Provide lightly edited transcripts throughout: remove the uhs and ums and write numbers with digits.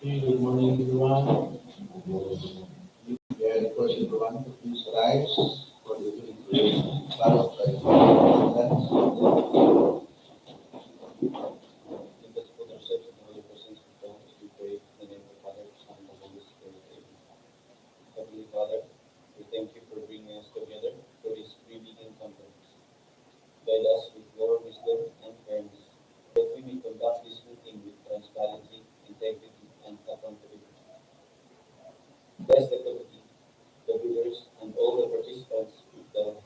Okay, good morning everyone. Yeah, request everyone to please rise for the start of the attendance. Let us put ourselves in the holy presence of God as we pray in the name of the Father, Son, and Holy Spirit. Amen. Heavenly Father, we thank you for bringing us together for this pre-meeting conference. Guide us with your wisdom and fairness, that we may conduct this meeting with transparency, integrity, and accountability. Bless the committee, the leaders, and all the participants with the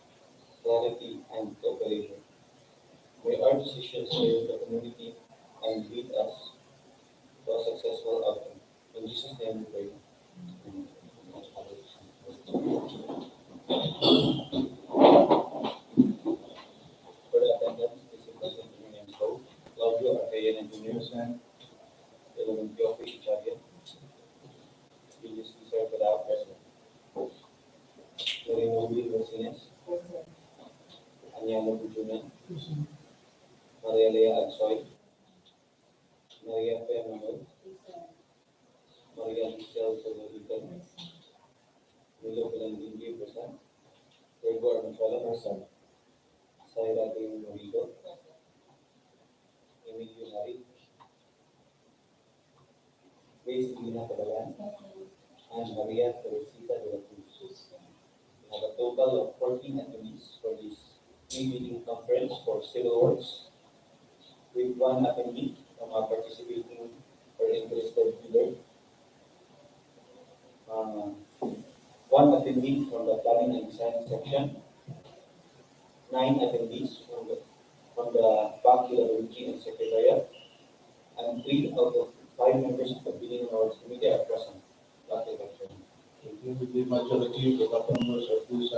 clarity and cooperation. May our decisions serve the community and lead us to a successful outcome. In Jesus' name we pray. Amen. For the attendance, this is President William Poe, Claudio Arcayan Engineer, Present. Element Piofi Chavian, Julius Cesar Padao, President. Marino Will Rosines, Anyano Bujunan, Maria Lea Agsoy, Maria P. Manuel, Maria Giselle Solovican, Milo Belandingi, Present. Gregor Armanchola, Present. Saira de Morigo, Emilio Hari, Grace Lina Cabalan, and Maria Teresita de la Cruz. We have a total of 14 attendees for this pre-meeting conference for civil works, with one attendee from our participating or interested leader, one attendee from the planning and design section, 9 attendees from the Baclayon and Secretariat, and 3 out of 5 members of the Bidding Awards Committee are present. Baclayon. With the majority of the members of this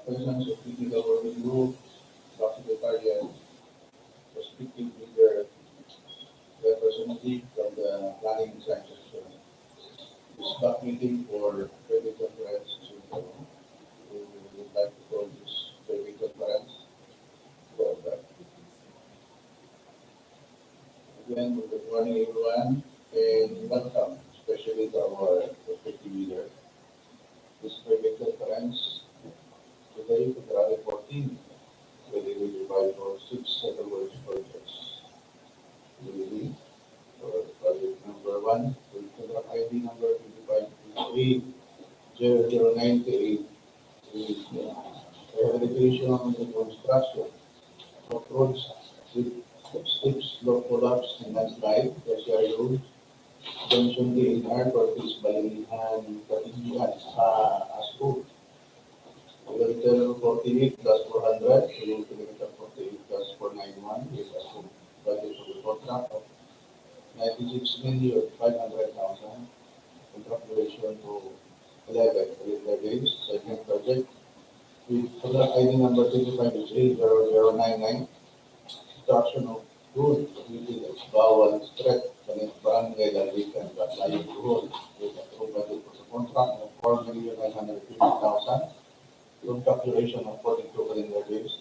presence of technical working group, Secretariat, speaking with their representative from the planning and design section. This back meeting for private conference. We would like to call this private conference. Again, good morning everyone and welcome, especially to our respective leader. This private conference today, February 14, where they will provide for 6 civil works projects. Really, for project number 1, with contract ID number 2523-0098, with rehabilitation and reconstruction of roads with steps, slope collapse, and landslide, Tertiary road, Junction DNR, Cortes-Balilihan-Catigbian-Macaas road. Kilometer 48+400, kilometer 48+491, is approved. Budget for the contract of 96,500,000. Contract duration to 11 days. Second project with contract ID number 25-0099. Construction of road within Bawal Street, Barangay, Landican, Baclayon, Buhol, with approved budget for the contract of 4,950,000. Contract duration of 42 calendar days.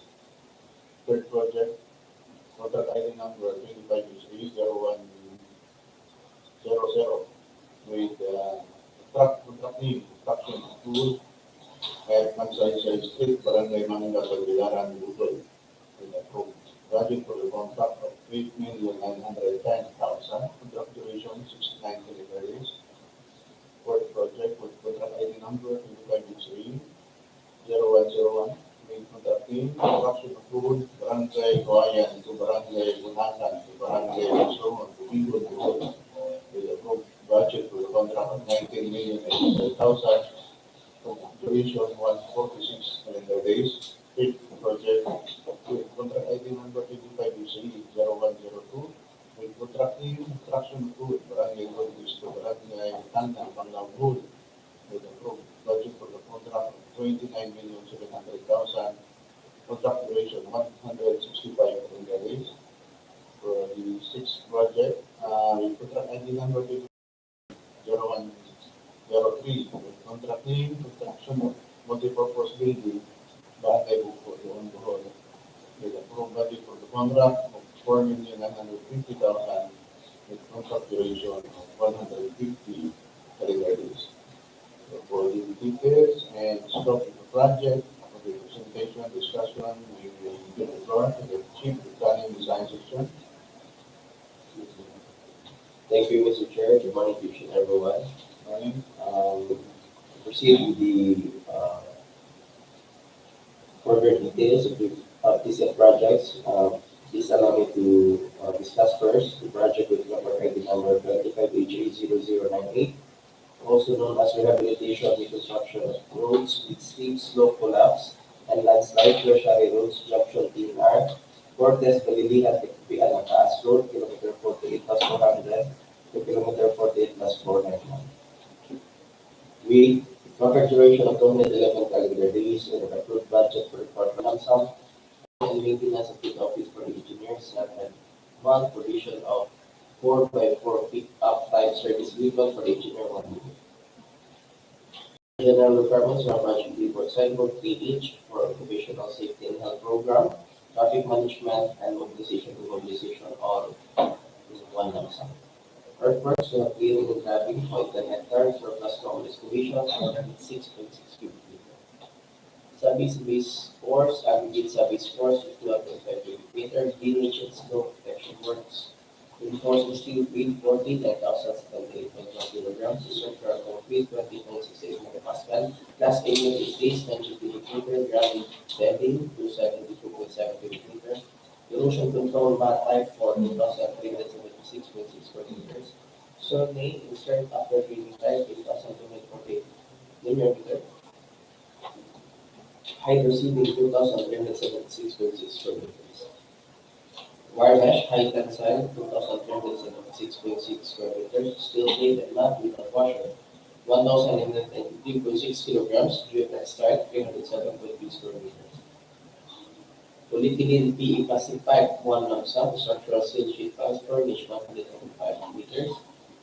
Third project, contract ID number 25-0100, with contract name, construction of pool at Magsaysay Street, Barangay Manga, Tagbilaran, Buhol, with approved budget for the contract of 8,910,000. Contract duration 69 calendar days. Fourth project with contract ID number 25-0101, with contract name, construction of road, Barangay Cawayan to Barangay Bunacan to Barangay Bosongon, Tubigon, Bugho, with approved budget for the contract of 19,800,000. Duration 146 calendar days. Fifth project with contract ID number 25-0102, with contract name, construction of road, Barangay Lourdes to Barangay Tangnan, Panglao, with approved budget for the contract of 29,700,000. Contract duration 165 calendar days. For the sixth project, with contract ID number 0103, with contract name, construction of multipurpose building, Barangay Bugho, Bosongon, with approved budget for the contract of 4,950,000. with contract duration of 150 calendar days. So for the details and scope of the project, of the presentation, discussion, we will give the floor to the Chief of Planning Design Section. Thank you, Mr. Chair. Good morning to each and everyone. Morning. To proceed with the further details of these projects, please allow me to discuss first the project with number ID number 25HA0098, also known as Rehabilitation and Reconstruction of Roads with Steep Slope Collapse and Landslide Tertiary Roads Junction TNR, Cortes-Balilihan-Catigbian-Macaas Road, kilometer 48 plus 400 to kilometer 48 plus 491. We contract duration of 211 calendar days and an approved budget for department sum and maintenance of the office for the engineers and month provision of 4x4 pick-up type service vehicle for the engineer 1 unit. General requirements are budget report cycle 3 each for occupational safety and health program, traffic management, and mobilization all in one lump sum. Earthworks, we have clearing and gravity, 0.10 hectares, surplus common excavation, 106.6 cubic meter. Sub-base force, aggregate sub-base force, 12.5 cubic meter, drainage and snow protection works. Reinforced steel, 840, 10,078.1 kilograms, structural concrete, 20.68 megapascal, glass pavement is base, 90 cubic meter, granite bedding, 272.7 cubic meter, erosion control mat type for 2,376.6 square meters. Survey insert after draining type 8,248 linear meter. Height receiving 2,376.6 square meters. Wire mesh high tensile 2,376.6 square meters. Steel plate and mat without washer 1,993.6 kilograms. Geotech type 307.3 square meters. Polyethylene PE plastic pipe, 1 lump sum, structural steel sheet transfer, each 125 meters.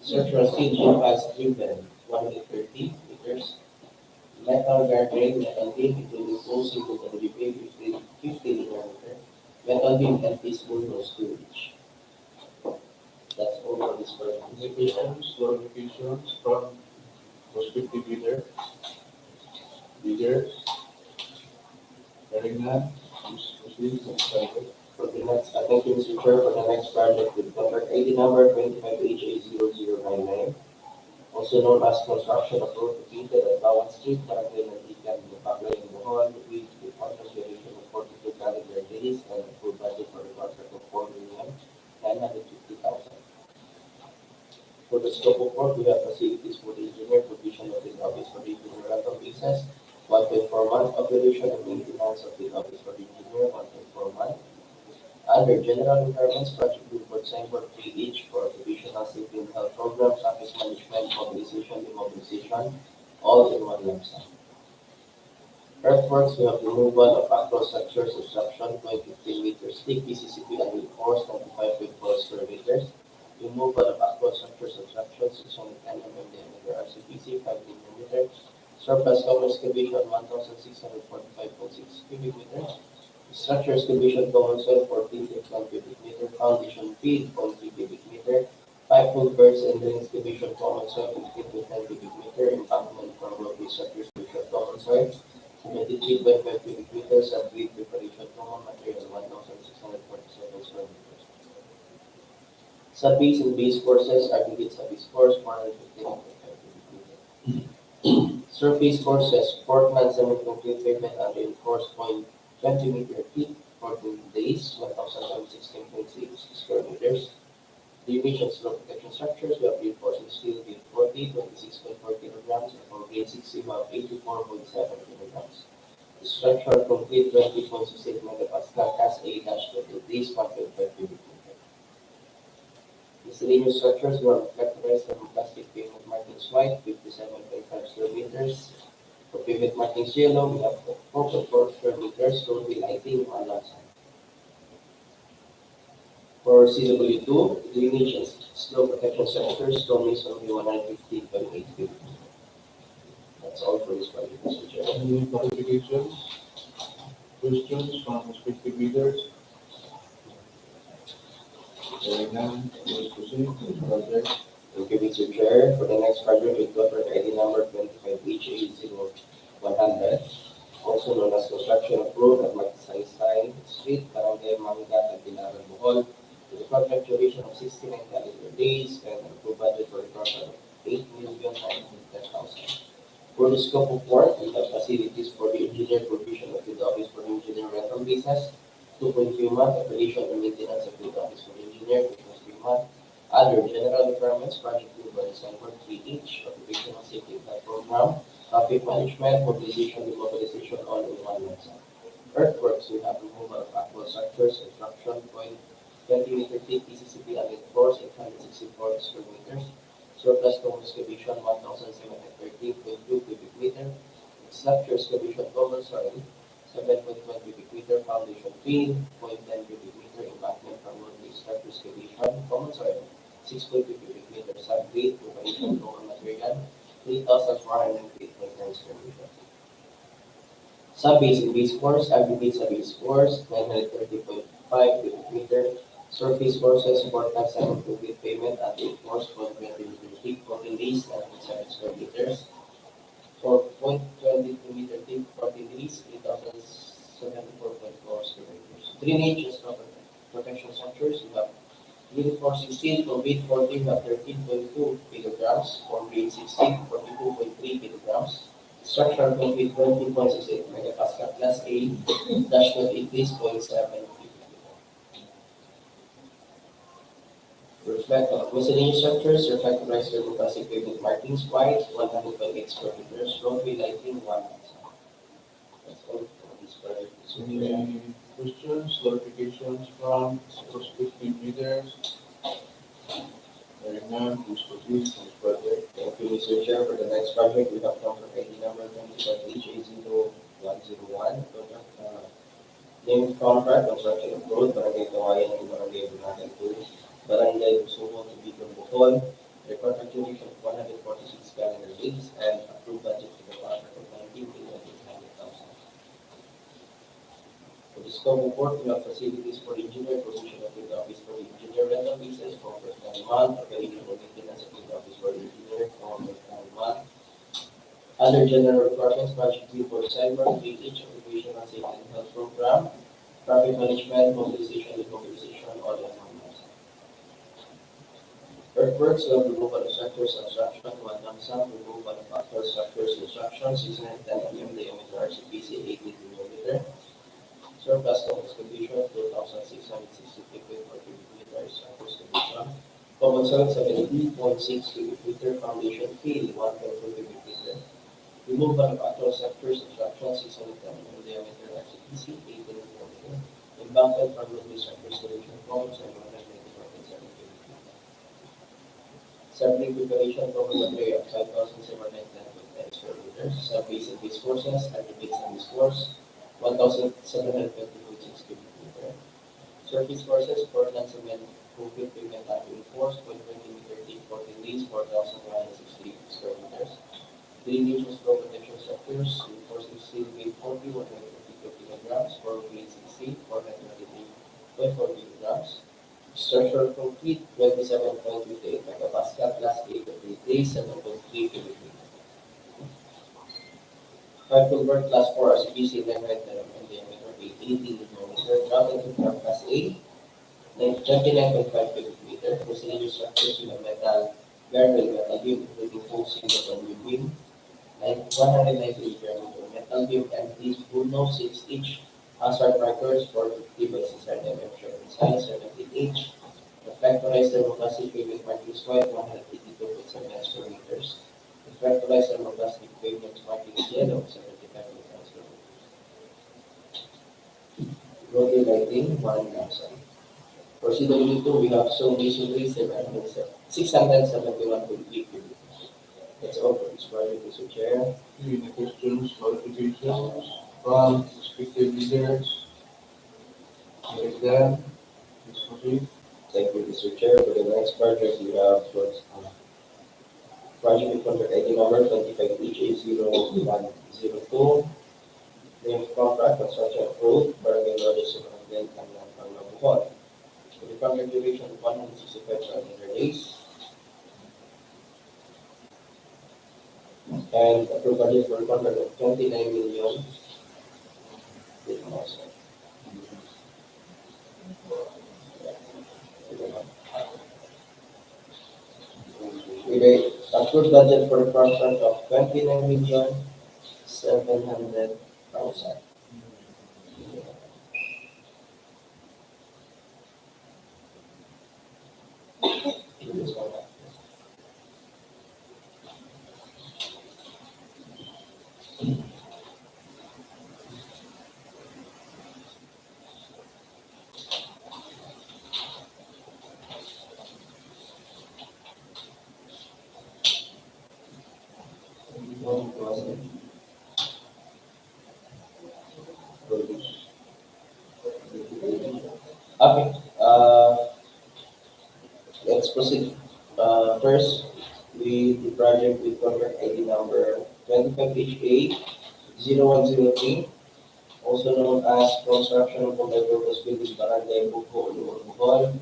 Structural steel sheet piles driven, 130 meters. Metal guardrail, metal beam, including full single WP, 50 linear meter. Metal beam and piece windows 2 each. That's all for this project. Indications, notifications from was 50 meter. Meter. Hearing none, please proceed to the cycle. For the next, thank you, Mr. Chair, for the next project with contract ID number 25HA0099, also known as construction of road located at Bawal Street, Barangay, Landican, Baclayon, Bohol, with the contract duration of 42 calendar days and a full budget for the contract of 4,950,000. For the scope of work, we have facilities for the engineer, provision of his office for the engineer rental basis, 1.4 month of duration and maintenance of the office for the engineer, 1.4 month. Under general requirements, project report signboard 3 each for occupational safety and health programs, office management, mobilization, demobilization, all in one lump sum. Earthworks, we have removal of actual structures, obstruction, 15 meters thick, PCCP and reinforced, 95.4 square meters. Removal of aqua structures obstruction 610 mm diameter RCPC 5 mm. Surplus common excavation 1,645.6 cubic meter. Structure excavation common soil 14.1 cubic meter. Foundation feed 0.3 cubic meter. Pipe culverts and drain excavation common soil 15.10 cubic meter. Embankment from roadway structure excavation common soil 23.5 cubic meters. And grid preparation common material 1,647 square meters. Sub-base and base courses, aggregate sub-base course, 115.5 mm. Surface courses, Portland semi-concrete pavement and reinforced 20 meter thick, 14 days, 1,016.6 square meters. Drainage and slope protection structures, we have reinforcing steel grade 40, 26.4 kilograms, and for grade 60, we have 84.7 kilograms. The structural complete 20.68 megapascal, cast A-20 days, 1.5 cubic meter. Miscellaneous structures were reflectorized from plastic pavement markings white, 57.5 square meters. For pavement markings yellow, we have 4.4 square meters, roadway lighting, one lump sum. For CW2, drainage and slope protection structures, stone masonry 115.8 cubic meter. That's all for this project, Mr. Chair. Any clarifications, questions from 50 meters? Hearing none, please proceed with the project. Thank you, Mr. Chair. For the next project, with contract ID number 25HA0100, also known as construction approved at Magsaysay Street, Barangay, Manga, Tagbilaran, Bohol, with a contract duration of 69 calendar days and an approved budget for a total of 8,910,000. For the scope of work, we have facilities for the engineer provision of the office for engineer rental business, 2.3 month operation and maintenance of the office for engineer, 2.3 month. Other general requirements, project group by December 3H, occupational safety program, traffic management, mobilization, demobilization, all in one month. Earthworks, we have removal of actual structures, construction, 20 meter thick PCCP and floors, 864 square meters. Surplus stone excavation, 1,713.2 cubic meter. Structure excavation cover soil, 7.1 cubic meter. Foundation fill, 0.10 cubic meter. Embankment from road structure excavation, common soil, 6.2 cubic meter. Subgrade, preparation common material, 3,408.9 square meter. Sub-base and base course, aggregate sub-base course, 930.5 cubic meter. Surface courses, 4,700 complete payment at 8 course, 120 meter deep, 14 days, 9.7 square meters. For 0.22 meter deep, 14 days, 3,074.4 square meters. Drainage and storm protection structures, you have unit 416, from grade 14, you have 13.2 kilograms, from grade 16, 42.3 kilograms. Structural concrete 20.68 megapascal class A, dash 28.7. Reflect on miscellaneous structures, reflectorized thermoplastic pavement markings, white, 100.8 square meters, roadway lighting, 1. That's all for this project. Any questions, clarifications from prospective leaders? Hearing none, please proceed with the project. Thank you, Mr. Chair. For the next project, we have contract ID number 25HA0101. Name contract, construction of road, Barangay Cawayan and Barangay Bunacan to Barangay Bosongon, Tubigon, Bohol. The contract duration of 146 calendar days and approved budget for the contract of 19,800,000. For the scope of work, we have facilities for engineer, provision of the office for the engineer rental business for first 9 months, operation and maintenance of the office for the engineer for first 9 months. Other general requirements, project due for cyber, DPWH, occupational safety and health program, traffic management, mobilization, demobilization, all in one month. Earthworks, we have removal of structures, construction, 1 lump sum, removal of actual structures, construction, 610 mm diameter RCPC, 18 mm. Surplus stone excavation, 2,660 cubic meter, structure excavation. Common soil, 70.6 cubic meter, foundation fill, 1.2 cubic meter. Removal of actual structures, construction, 610 mm diameter RCPC, 18 mm. Embankment from roadway structure excavation, common soil, 194.7 cubic meter. Subgrade preparation, common material, 5,710.10 square meters. Sub-base and base courses, aggregates and base course, 1,720.6 cubic meter. Surface courses, Portland cement, concrete pavement reinforced, 0.20 meter deep, 14 days, 4,160 square meters. Drainage and flow protection structures, reinforcing steel grade 40, 150 kilograms, for grade 60, 493.4 kilograms. Structural concrete, 27.58 megapascal, class A to 8 days, 7.3 cubic meter. Pipe work, class 4 RCPC, 900 mm diameter, 18 millimeter, grounded to from class A, 29.5 cubic meter. Miscellaneous structures with a metal, guardrail, metal beam, including full single and beam, 190 meter metal beam, empties, Bugho, 6 inch, hazard markers, 450 by 600 mm size, 17 inch. Reflectorized thermoplastic pavement markings white, 182.7 square meters. Reflectorized thermoplastic pavement markings yellow, 75 square meters. Roadway lighting, 1 lump sum. For CW2, we have shown masonry, 671.3 cubic meters. That's all for this project, Mr. Chair. Any questions, clarifications from prospective leaders? Hearing none, please proceed. Thank you, Mr. Chair. For the next project, we have project with contract ID number 25HA0102. Name of contract, construction of road, Barangay Lourdes, Tangnan, Panglao, Bohol. For the contract duration of 165 calendar days. And approved budget for a contract of 29 million. With a approved budget for a contract of 29,700,000. Okay, let's proceed. First, with the project with contract ID number 25HA0103, also known as Construction of Multipurpose Building Barangay, Bugho, Bohol,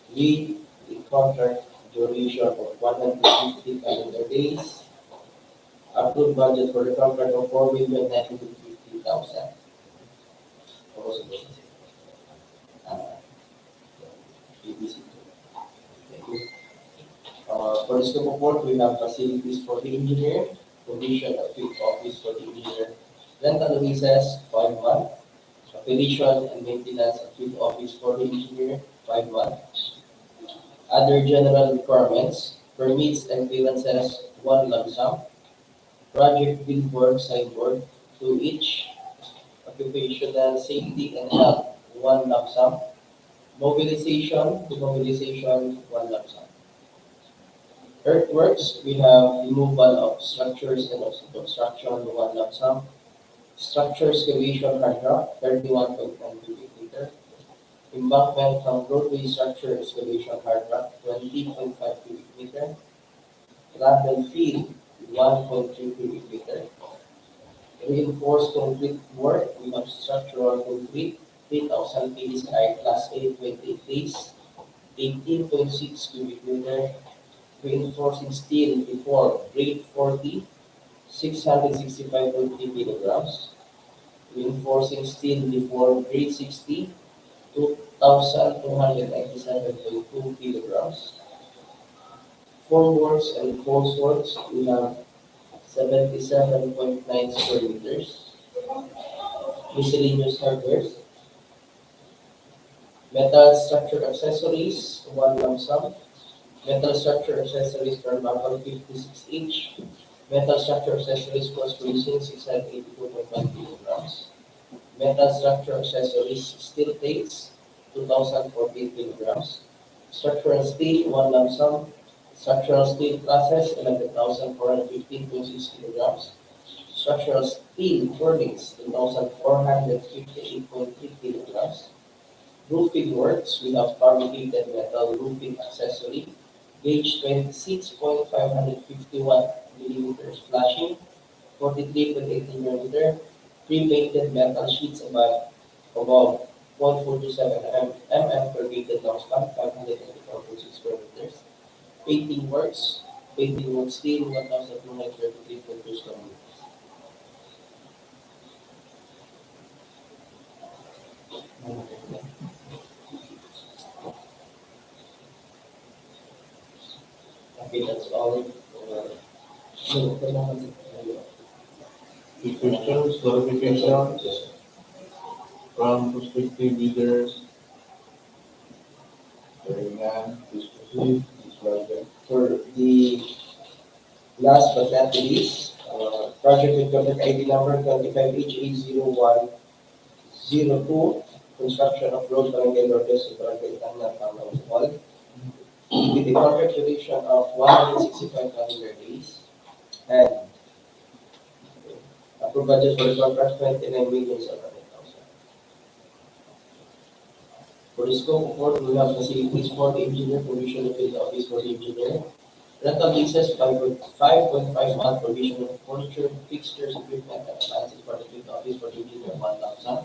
with the contract duration of 150 calendar days. Approved budget for the contract of 4,950,000. ABC. For the scope of work, we have facilities for the engineer, provision of field office for the engineer, rental leases, 5 months, operation and maintenance of field office for the engineer, 5 months. Other general requirements, permits and clearances, 1 lump sum. Project billboard, signboard, to each. Occupational safety and health, 1 lump sum. Mobilization, demobilization, 1 lump sum. Earthworks, we have removal of structures and also construction, 1 lump sum. Structure excavation hard rock, 31.9 cubic meter. Embankment from roadway structure excavation hard rock, 20.5 cubic meter. Gravel field, 1.3 cubic meter. Reinforced concrete work, we have structural concrete, 3,000 PSI class A 28 days, 18.6 cubic meter. Reinforcing steel before grade 40, 665.3 kilograms. Reinforcing steel before grade 60, 2,297.2 kilograms. Formworks and falseworks, we have 77.9 square meters. Miscellaneous hardware. Metal structure accessories, 1 lump sum. Metal structure accessories per Bawal, 56 inch. Metal structure accessories cross bracing, 682.1 kilograms. Metal structure accessories steel plates, 2,014 kilograms. Structural steel, 1 lump sum. Structural steel classes, 11,415.6 kilograms. Structural steel furnace, 2,458.3 kilograms. Roofing works, we have fabricated metal roofing accessory, gauge 26.551 millimeters flashing, 43.8 millimeter, pre-painted metal sheets above 0.427 mm corrugated long span, 584.6 square meters. Painting works steel, 1,233.2 square meters. Okay, that's all. Questions, clarifications from prospective leaders? Hearing none, please proceed. Ms. Blanca. For the last but not least, project with contract ID number 25HA0102, construction of road Barangay Lourdes to Barangay Tangnan, Panglao, Bawal, with a contract duration of 165 calendar days, and approved budget for the contract 29,700,000. For the scope of work, we have facilities for the engineer, provision of field office for the engineer, rental leases, 5.5 month provision of furniture, fixtures, equipment, and appliances for the field office for the engineer, 1 lump sum.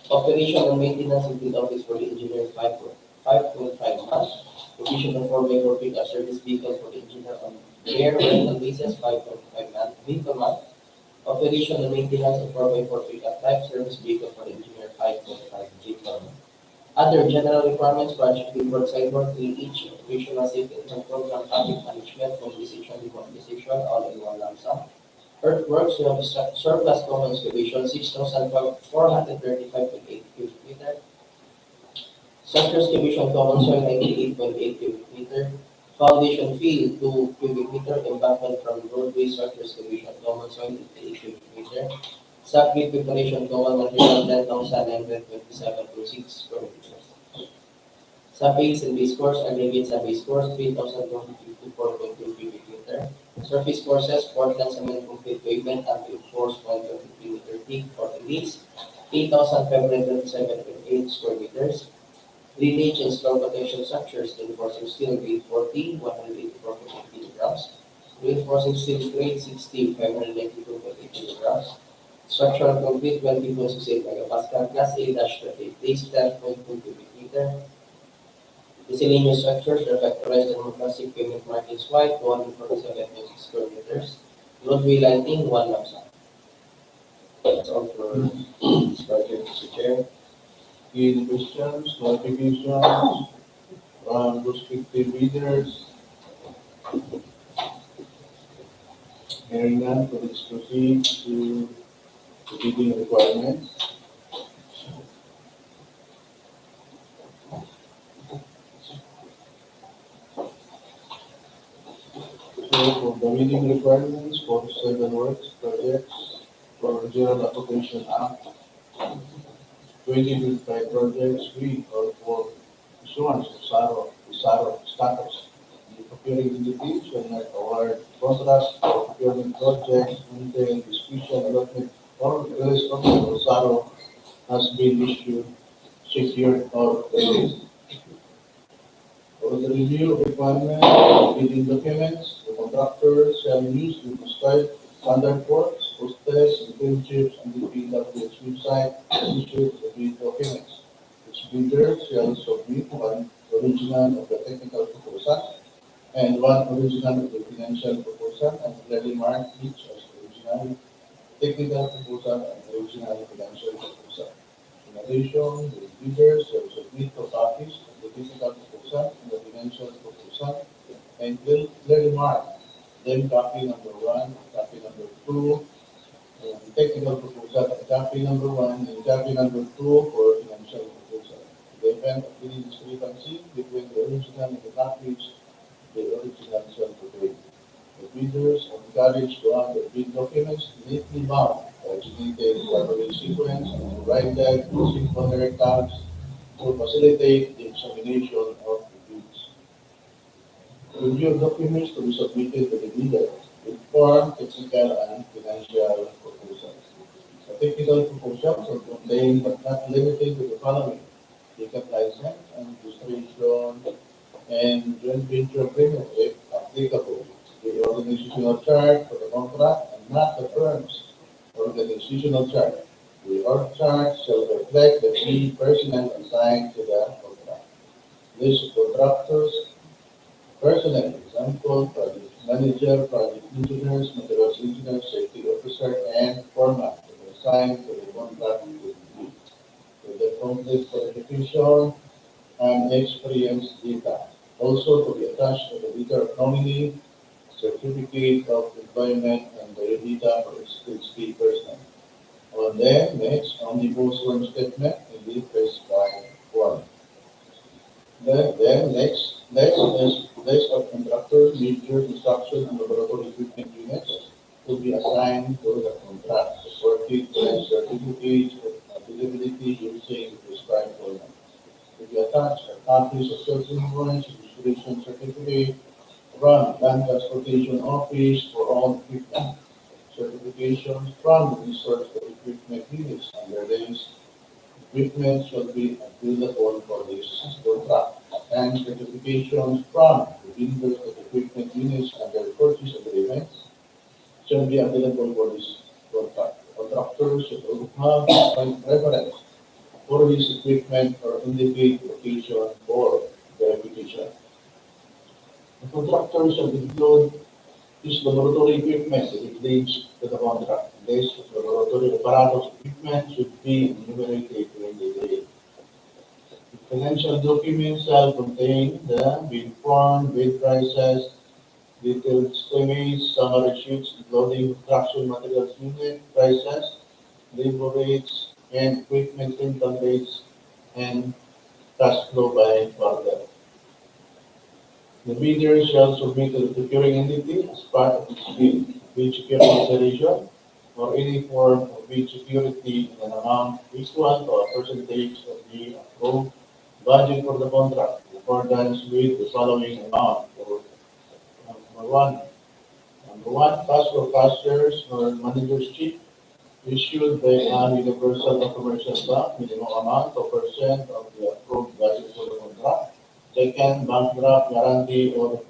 Operation and maintenance in field office for the engineer, 5.5 months. Provision of 4x4 as service vehicle for the engineer on rare rental basis, 5.5 vehicle month. Operation and maintenance of 4x4 pickup type service vehicle for the engineer, 5.5 vehicle month. Other general requirements, project billboard, sidewalk, each operational safety and program, traffic management, mobilization, demobilization, all in one lump sum. Earthworks, surplus common excavation, 6,435.8 cubic meter. Structure excavation common soil, 98.8 cubic meter. Foundation field, 2 cubic meter. Embankment from roadway, structure excavation common soil, 88 cubic meter. Subgrid preparation common material, 10,927.6 square meters. Subbase and base course, aggregate subbase course, 3,254.2 cubic meter. Surface courses, Portland cement concrete pavement, active force 1.50 meter thick, 40 leads, 8,527.8 square meters. Drainage and storm protection structures, reinforcing steel grade 40, 184.8 kilograms. Reinforcing steel grade 60, 592.8 kilograms. Structural concrete 20.68 megapascal, class A-38, base 10.2 cubic meter. Miscellaneous structures, reflectorized and plastic pavement markings white, 247.6 square meters. Roadway lighting, 1 lump sum. That's all for this project, Mr. Chair. Any questions, clarifications from prospective readers? Hearing none, please proceed to the bidding requirements. So for the bidding requirements for 7 works projects for General Appropriation Act 2025 projects, we call for issuance of SARO status. The procuring entity shall not award contracts for procurement projects until discretion allotment or release of SARO has been issued, secured, or released. For the review of requirements of bidding documents, the contractor shall use the prescribed standard forms, postage, internships, and DPWH website to issue the bid documents. Each bidder shall submit one original of the technical proposal and one original of the financial proposal and clearly mark each as original technical proposal and original financial proposal. In addition, the bidder shall submit 2 copies of the technical proposal and the financial proposal and clearly mark them copy number 1 and copy number 2 technical proposal and copy number 1 and copy number 2 for financial proposal. In the event of any discrepancy between the original and the copies, the original shall prevail. The bidders are encouraged to have their bid documents neatly bound by designated verbal sequence and provided using ordinary tags to facilitate the examination of the bids. Review of documents to be submitted to the bidder with form, technical, and financial proposals. The technical proposals are contained but not limited to the following: ticket license and registration and joint venture agreement if applicable. The organizational chart for the contract and not the firm's organizational chart. The org chart shall reflect the key personnel assigned to the contract. List of contractors, personnel, example, project manager, project engineers, materials engineer, safety officer, and foreman to be assigned to the contract with the complete qualification and experience data. Also to be attached to the letter of nominee, certificate of employment, and the data for its key personnel. On them, next, omnibus sworn statement in the specified form. Then next is list of contractors, major construction and laboratory equipment units to be assigned to the contract, supported by certificates of availability using the prescribed format. To be attached are copies of sales invoice, registration certificate from Land Transportation Office for all equipment, certifications from the resource for equipment units under this equipment shall be available for this contract, and certifications from the vendors of equipment units under purchase agreements shall be available for this contract. Contractors should have reference for his equipment or indicate location for verification. The contractor shall include his laboratory equipment that it links to the contract. This laboratory apparatus equipment should be enumerated during the day. The financial documents shall contain the bid form, bid prices, detailed estimates, summary sheets including construction materials unit prices, labor rates, and equipment rental rates, and cash flow by quarter. The bidder shall submit to the procuring entity as part of its bid security declaration or any form of bid security in an amount equal to a percentage of the approved budget for the contract in accordance with the following amount. Number one, cash for cashiers or manager's check issued by a universal or commercial bank, minimum amount of percent of the approved budget for the contract. Second, bank draft guarantee or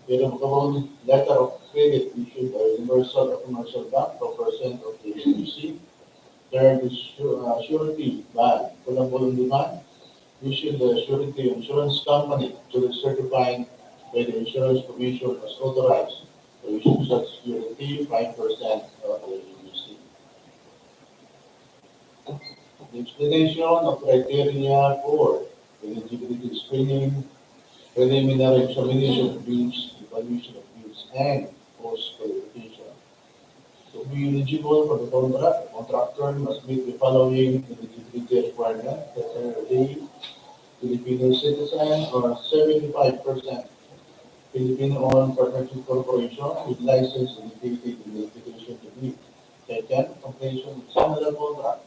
irrevocable letter of credit issued by universal or commercial bank for percent of the receipt. Third is surety bond, pullable demand, issued by a surety insurance company to be certified by the insurance commission as authorized to issue such security 5% of the receipt. The explanation of criteria for eligibility screening, preliminary examination of bids, evaluation of bids, and post-qualification. To be eligible for the contract, the contractor must meet the following eligibility requirements: Tertiary, Filipino citizen, or 75% Filipino-owned partnership corporation with license indicated in the application to bid. Second, completion of similar contract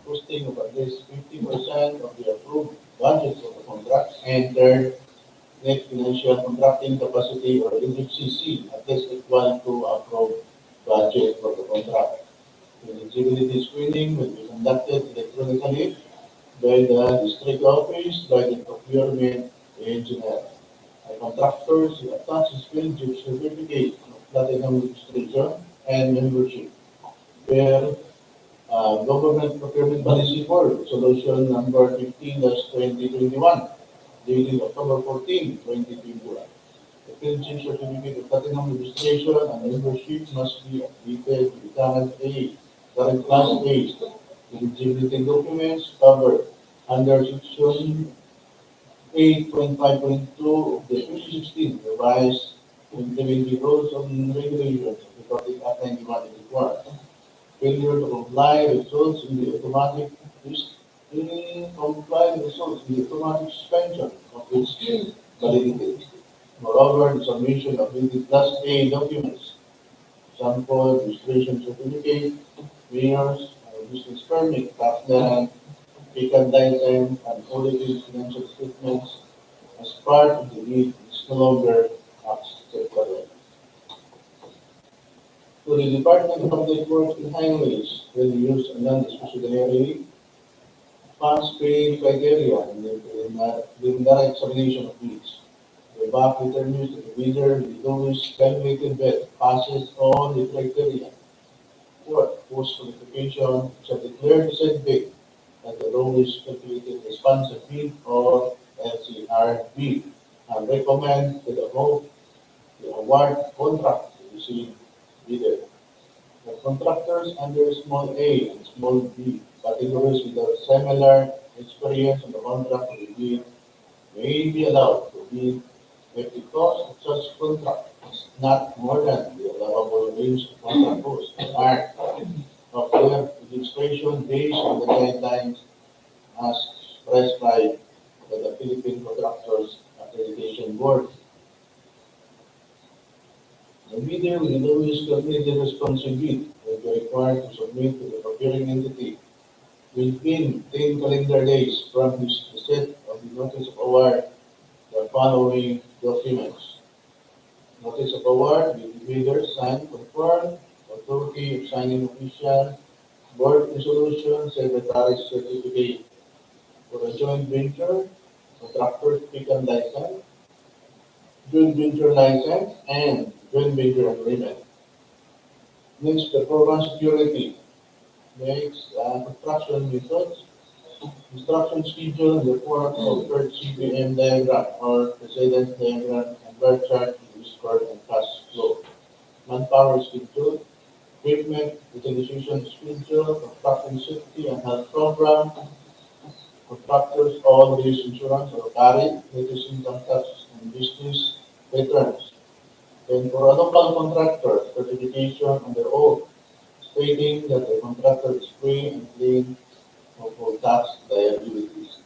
costing of at least 50% of the approved budget of the contract. And third, net financial contracting capacity or NFCC at least equal to approved budget for the contract. Eligibility screening will be conducted electronically by the district office by the procurement engineer. The contractors will attach a screen certificate of platinum registration and membership where Government Procurement Policy Board, Solution Number 15-2021, dated October 14, 2021. The friendship certificate of platinum registration and membership must be updated to the current class age. Eligibility documents covered under Section 8.5.2 of the 2016 revised implementing rules and regulations of the Public Act 91 is required. Failure to comply results in the automatic suspension of its validity. Moreover, the submission of the Class A documents, sample, registration certificate, mayors, business permit, Tangnan, vacant license, and audited financial statements as part of the bid is no longer acceptable. To the Department of Public Works and Highways will use a non-discretionary funds paid criteria in the preliminary examination of bids. The above determines that the bidder with the lowest calculated bid passes all the criteria. Fourth, post-qualification shall declare the said bid as the lowest calculated responsive bid or LCR bid and recommend to the award contract to receive bidder. The contractors under small a and small b categories with a similar experience on the contract of the bid may be allowed to bid if the cost of such contract is not more than the allowable range of contract costs are of their registration based on the guidelines as prescribed by the Philippine Contractors Accreditation Board. The bidder with the lowest calculated responsive bid will be required to submit to the procuring entity within 10 calendar days from his receipt of the notice of award the following documents: notice of award with the bidder signed, confirmed, authority of signing official, board resolution, secretary's certificate. For a joint venture, contractor's vacant license, joint venture license, and joint venture agreement. Next, the program security makes construction methods, Instruction schedule in the form of per CPM diagram or precedence diagram and bar chart in Discord and cash flow. Manpower schedule, equipment utilization schedule, construction safety and health program, contractors all these insurance or carry, latest income tax and business returns. Then for a local contractor, certification under oath stating that the contractor is free and clean of all tax liabilities.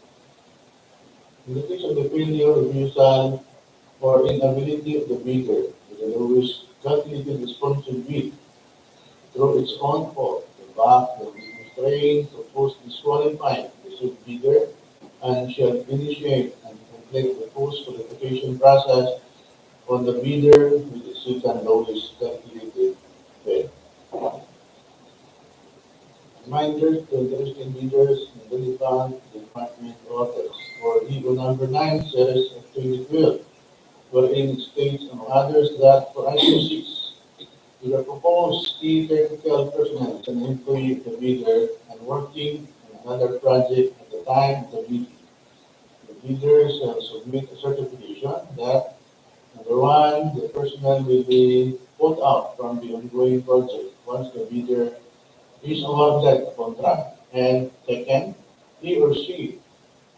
In the case of the failure, refusal, or inability of the bidder, the lowest calculated responsive bid through its own fault, the bank will be constrained to post disqualifying the suit bidder and shall initiate and complete the post-qualification process on the bidder with the second lowest calculated bid. Reminders to interested bidders in the Bolivar Department Office for DEO number 9, series of 2012, wherein it states among others that for item 6, the proposed key technical personnel is an employee of the bidder and working on another project at the time of the bidding. The bidder shall submit a certification that number 1, the personnel will be pulled out from the ongoing project once the bidder is awarded a contract. And second, he or she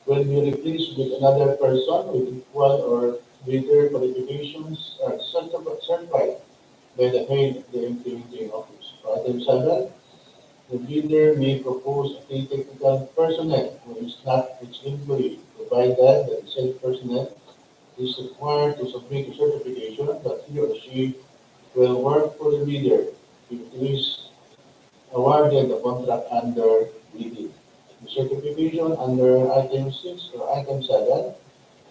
will be replaced with another person with equal or greater qualifications or certified by the head of the implementing office. For item 7, the bidder may propose a technical personnel who is not its employee, provided that the said personnel is required to submit a certification that he or she will work for the bidder if it is awarded the contract under bidding. The certification under item 6 or item 7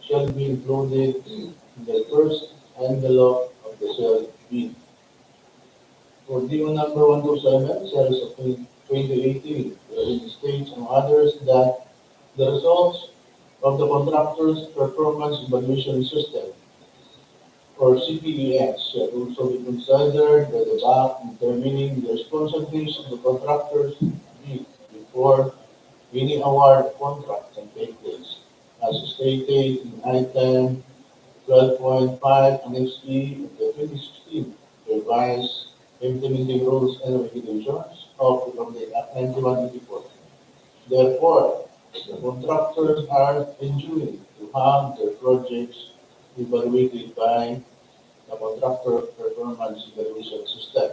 shall be included in the first envelope of the sale bid. For DO number 127, series of 2018, wherein it states among others that the results of the contractor's performance evaluation system or CPES shall also be considered by the BAC in determining the responsibilities of the contractor's bid before any award of contract can take place, as stated in item 12.5 Annex E of the 2016 revised implementing rules and regulations of the Republic Act 9184. Therefore, the contractors are enjoined to have their projects evaluated by the Contractor Performance Evaluation System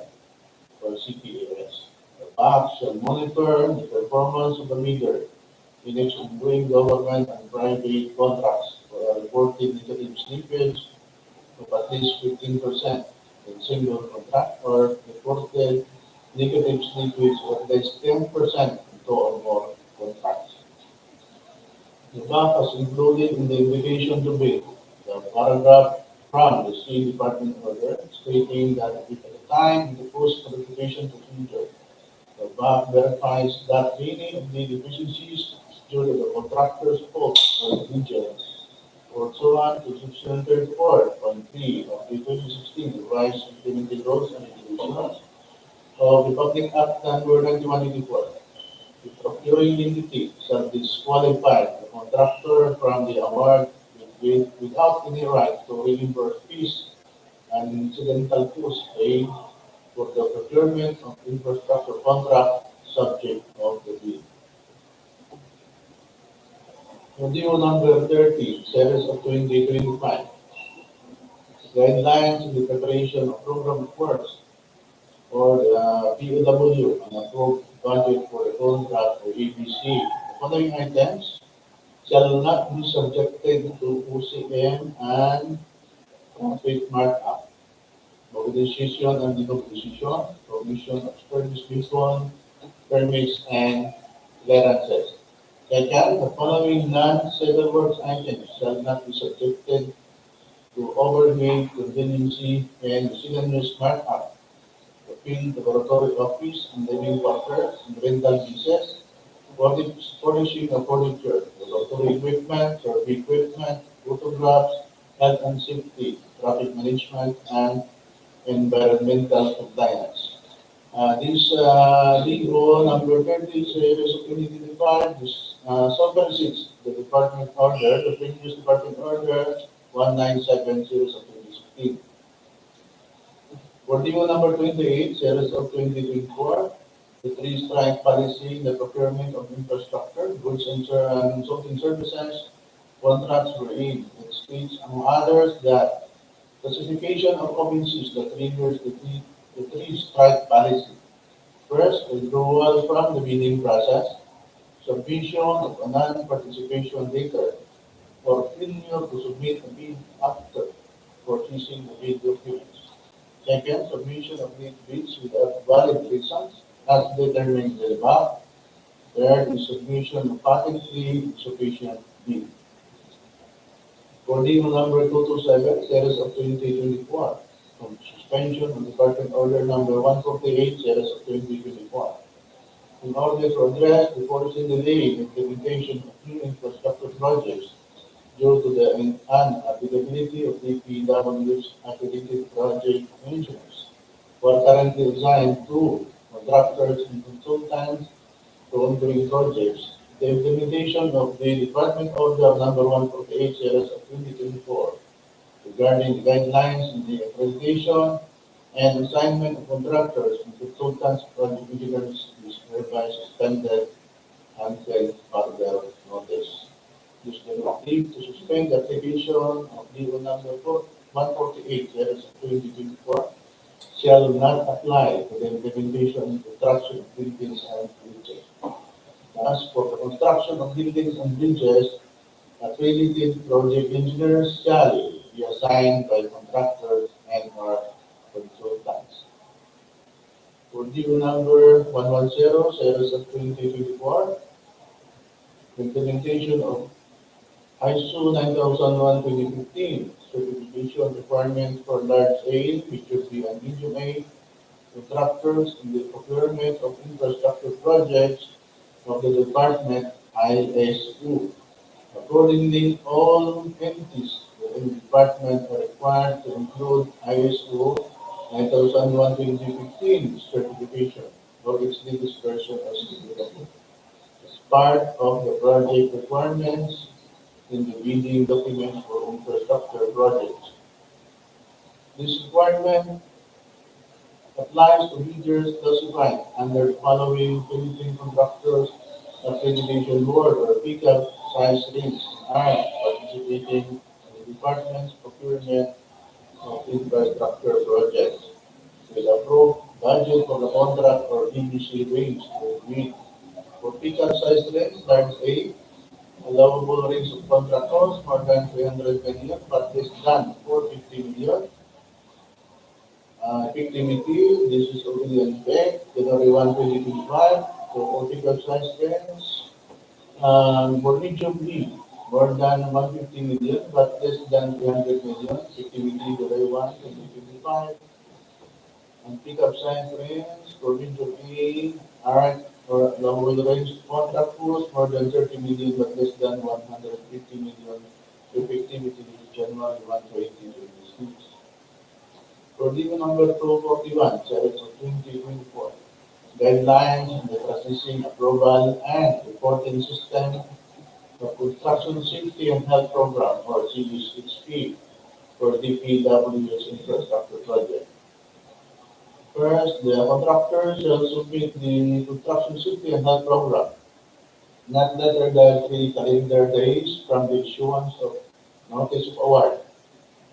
or CPAS. The BAC shall monitor the performance of the bidder in its ongoing government and private contracts for a reported negative slippage of at least 15% in single contract or reported negative slippage of at least 10% in two or more contracts. The BAC has included in the invitation to bid the paragraph from the State Department order stating that if at the time of the post-qualification procedure, the BAC verifies that any of the deficiencies due to the contractor's fault or negligence or so on to Section 34.3 of the 2016 revised implementing rules and regulations of the Public Act number 9184. The procuring entity shall disqualify the contractor from the award without any right to reimburse fees and incidental costs paid for the procurement of infrastructure contract subject of the bid. Module number 30, series of 2025. Guidelines in the preparation of program of works or the POW and approved budget for the contract or ABC. The following items shall not be subjected to OCM and profit markup. Mobilization and demobilization, provision of service vehicle, permits, and clearances. Second, the following non-civil works items shall not be subjected to overhead, contingency, and miscellaneous markup. The field laboratory office and living quarters and rental leases, furnishing of furniture, laboratory equipment, survey equipment, photographs, health and safety, traffic management, and environmental compliance. This DEO number 30 series of 2025, this subconsists the department order, the previous department order 197 series of 2016. For DEO number 28 series of 2024, the three-strike policy in the procurement of infrastructure, goods and consulting services, contracts were in. It states, among others, that classification of offenses that triggers the three-strike policy. First, withdrawal from the bidding process, submission of a non-participation letter, or failure to submit a bid after purchasing the bid documents. Second, submission of late bids without valid reasons as determined thereby. Third is submission of patently insufficient bid. Coding number 227, series of 2024, from suspension of Department Order number 148, series of 2024. In order to address the foreseen delay in implementation of new infrastructure projects due to the unavailability of DPWH accredited project engineers who are currently assigned to contractors and consultants to ongoing projects. The implementation of the Department Order number 148 series of 2024 regarding the guidelines in the accreditation and assignment of contractors and consultants project engineers is hereby suspended until further notice. This directive to suspend the application of DO number 148 series of 2024 shall not apply to the implementation and construction of buildings and bridges. As for the construction of buildings and bridges, accredited project engineers shall be assigned by contractors and or consultants. For DO number 110, series of 2024, implementation of ISO 9001:2015 certification requirements for large A, feature B, and medium A contractors in the procurement of infrastructure projects of the department ISU. Accordingly, all entities within the department are required to include ISO 9001:2015 certification or its latest version as part of the project requirements in the bidding documents for infrastructure projects. This requirement applies to bidders classified under the following Philippine Contractors Accreditation Board or PICAP size range and are participating in the department's procurement of infrastructure projects with approved budget for the contract or EBC range to meet. For PICAP size range, large A, allowable range of contract cost more than 300 million but less than 450 million. Effectivity, this is already in effect, January 1, 2025, so political size range. For medium B, more than 150 million but less than 300 million. Effectivity, July 1, 2025. And pickup size range for medium A are for allowable range contract cost more than 30 million but less than 150 million. Effectivity, January 1, 2026. For DO number 241, series of 2024, guidelines on the processing, approval, and reporting system of Construction Safety and Health Program or CSHP for DPWH infrastructure project. First, the contractor shall submit the Construction Safety and Health Program not later than 3 calendar days from the issuance of notice of award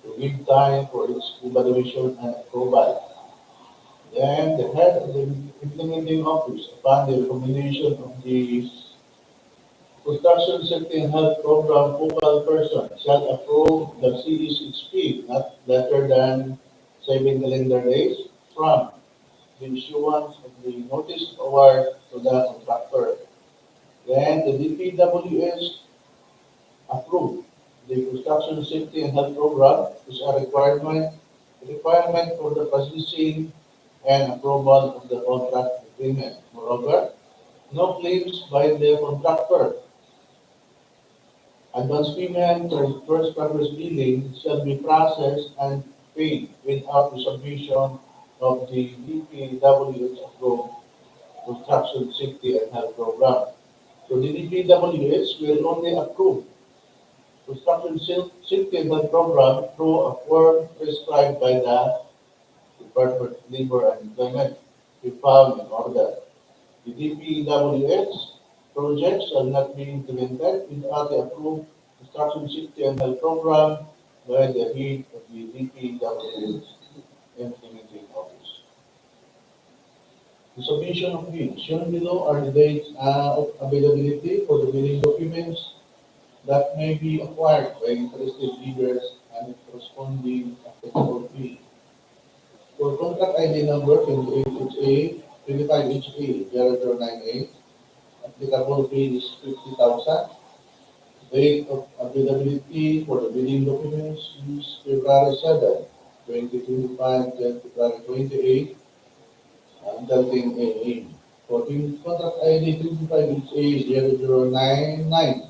to give time for its evaluation and approval. Then the head of the implementing office, upon the recommendation of the Construction Safety and Health Program focal person, shall approve the CSHP not later than 7 calendar days from the issuance of the notice of award to the contractor. Then the DPWH approved the Construction Safety and Health Program is a requirement for the processing and approval of the contract agreement. Moreover, no claims by the contractor, advance payment, or first progress billing shall be processed and paid without the submission of the DPWH approved Construction Safety and Health Program. So the DPWH will only approve construction safety and health program through a form prescribed by the Department of Labor and Employment. We found in order. The DPWH projects shall not be implemented without the approved construction safety and health program by the head of the DPWH implementing office. The submission of bids. Shown below are the dates of availability for the bidding documents that may be acquired by interested bidders and corresponding applicable fee. For contract ID number 28HA, 25HA 0098, applicable fee is 50,000. Date of availability for the bidding documents is February 7, 2025, then February 28, until 10 a.m. For contract ID 25HA 0099,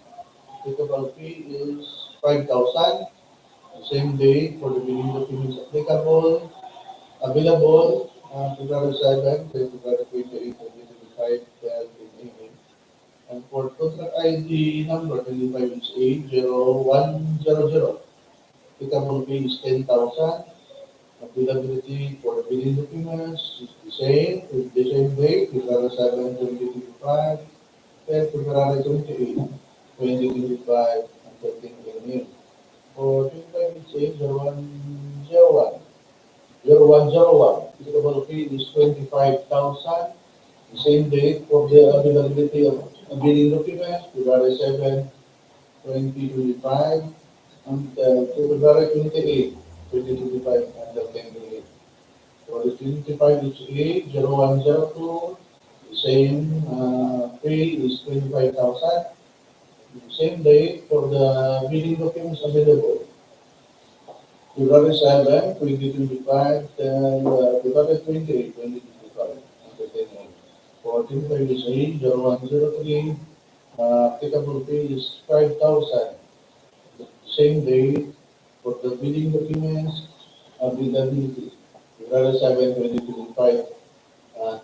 applicable fee is 5,000. The same day for the bidding documents available February 7, February 28, 2025, 12 a.m. And for contract ID number 25HA0100, applicable fee is 10,000. Availability for the bidding documents is the same, with the same date, February 7, 2025, and February 28, 2025, and 13 a.m. For 25HA0101, 0101, applicable fee is 25,000. The same date for the availability of bidding documents, February 7, 2025, until February 28, 2025, until 10 a.m. For the 25HA 0102, the same fee is 25,000. The same date for the bidding documents available, February 7, 2025, and February 28, 2025, until 10 a.m. For 25HA 0103, applicable fee is 5,000. The same date for the bidding documents availability, February 7, 2025,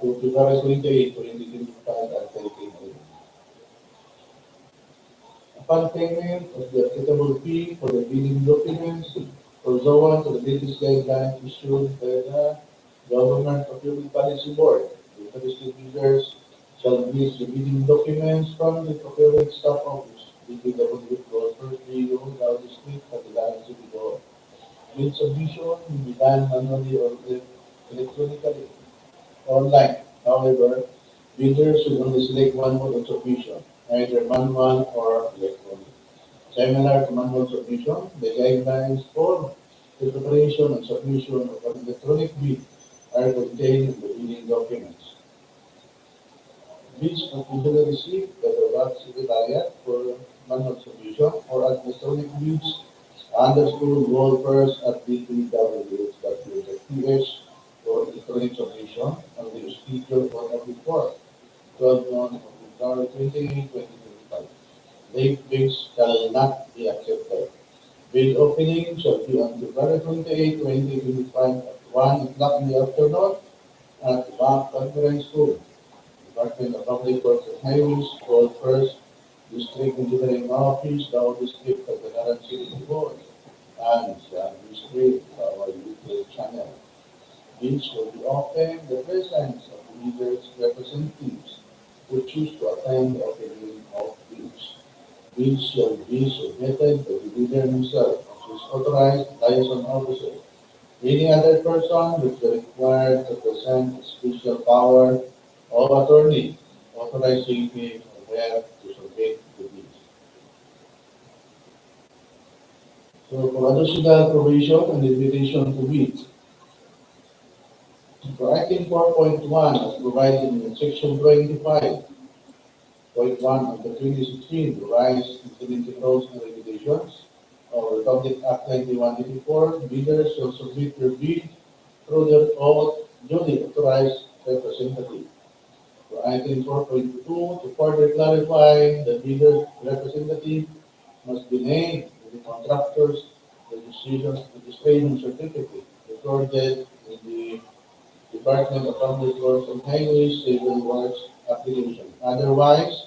to February 28, 2025, at 10 a.m. Upon payment of the applicable fee for the bidding documents, pursuant to the latest guidelines issued by the Government Procurement Policy Board, the interested bidders shall bid the bidding documents from the procurement staff office, DPWH Bohol, Brgy, Lourdes, Tagbilaran, Tubigon. Bid submission will be done manually or electronically online. However, bidders should only select one mode of submission, either manual or electronic. Similar to manual submission, the guidelines for the preparation and submission of an electronic bid are contained in the bidding documents. Bids are usually received by the Work Secretariat for manual submission or electronic bids underscore goal first at DPWH.PH for electronic submission on the schedule on or before 12 noon of February 28, 2025. Late bids shall not be accepted. Bid opening shall be on February 28, 2025 at 1 o'clock in the afternoon at the Bank Conference Room, Department of Public Works and Highways, Call First District Engineering Office, Bawal District, Tagbilaran City, Bohol, and sa District, our YouTube channel. Bids will be open in the presence of the leaders' representatives who choose to attend the opening of bids. Bids shall be submitted by the leader himself, which is authorized liaison officer. Any other person which is required to present a special power of attorney authorizing him or her to submit the bids. So for additional provision and invitation to bid, for item 4.1 as provided in section 25.1 of the 2016 revised implementing rules and regulations of Republic Act 9184, bidders shall submit their bid through their own duly authorized representative. For item 4.2, to further clarify, the bidder's representative must be named with the contractor's registration certificate recorded in the Department of Public Works and Highways Civil Works application. Otherwise,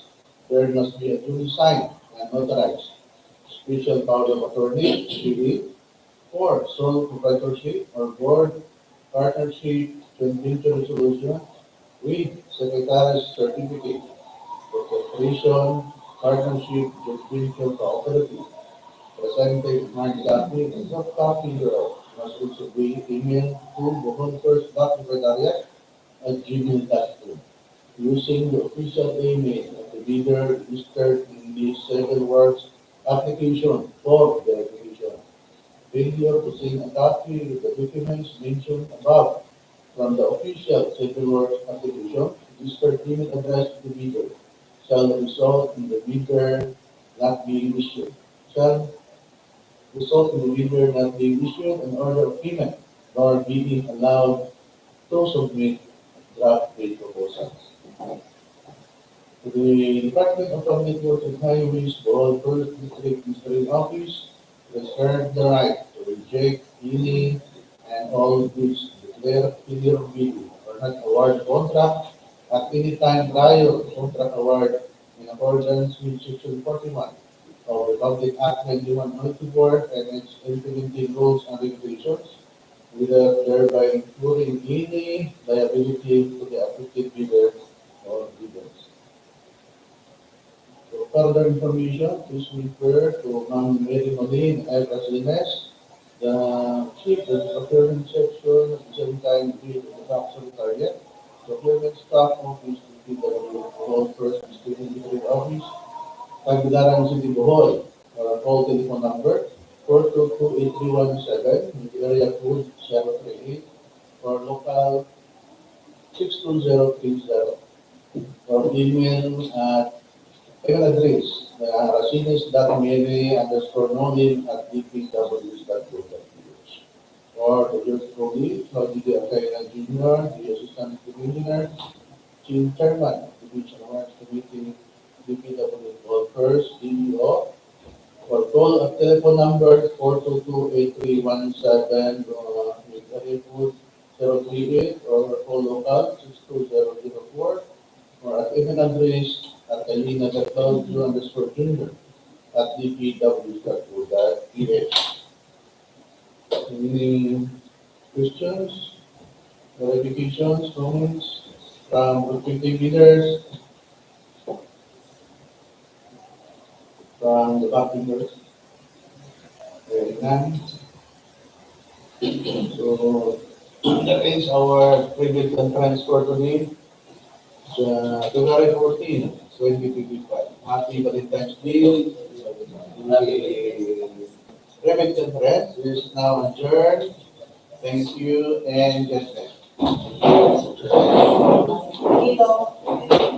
there must be a duly signed and notarized special power of attorney, CD, or sole proprietorship or board partnership joint venture resolution with secretary's certificate for corporation, partnership, joint venture, cooperative, presented hard copy and soft copy thereof must also be emailed to Bohol First Secretariat@gmail.com using the official email of the bidder registered in the civil works application for verification. Failure to send a copy of the documents mentioned above from the official civil works application registered email address to the bidder shall result in the bidder not being issued. Shall result in the bidder not being issued an order of payment nor being allowed to submit draft bid proposals. To the Department of Public Works and Highways, Bohol First District Ministerial Office reserve the right to reject any and all bids declared failure of bidding or not award contract at any time prior to contract award in accordance with Section 41 of the Public Act 9194 and its implementing rules and regulations, without thereby incurring any liability to the affected bidder or bidders. For further information, please refer to Ma'am Mary Molin L. Rasiles, the Chief of the Procurement Section, at the same time, Chief of the Staff Secretariat, Procurement Staff Office, DPWH Bohol First District Office, Tagbilaran City, Bohol, or call telephone number 422-8317 with area code 038 or local 62030 or email at email address racines.mary_nolim@dpws.gov.ph or to your colleague, Claudia D. Acayna Jr., the Assistant Engineer, Chief Chairman, Division Works Committee, DPWH First, DEO, or call at telephone number 422-8317 with area code 038 or call local 62004 or at email address at alina.claudio_jr@dpws.co.ph. Any questions, clarifications, comments from respective leaders, from the back members? Very nice. So that is our previous conference for today. February 14, 2025. Happy Valentine's Day. The private conference is now adjourned. Thank you and God bless. DEO.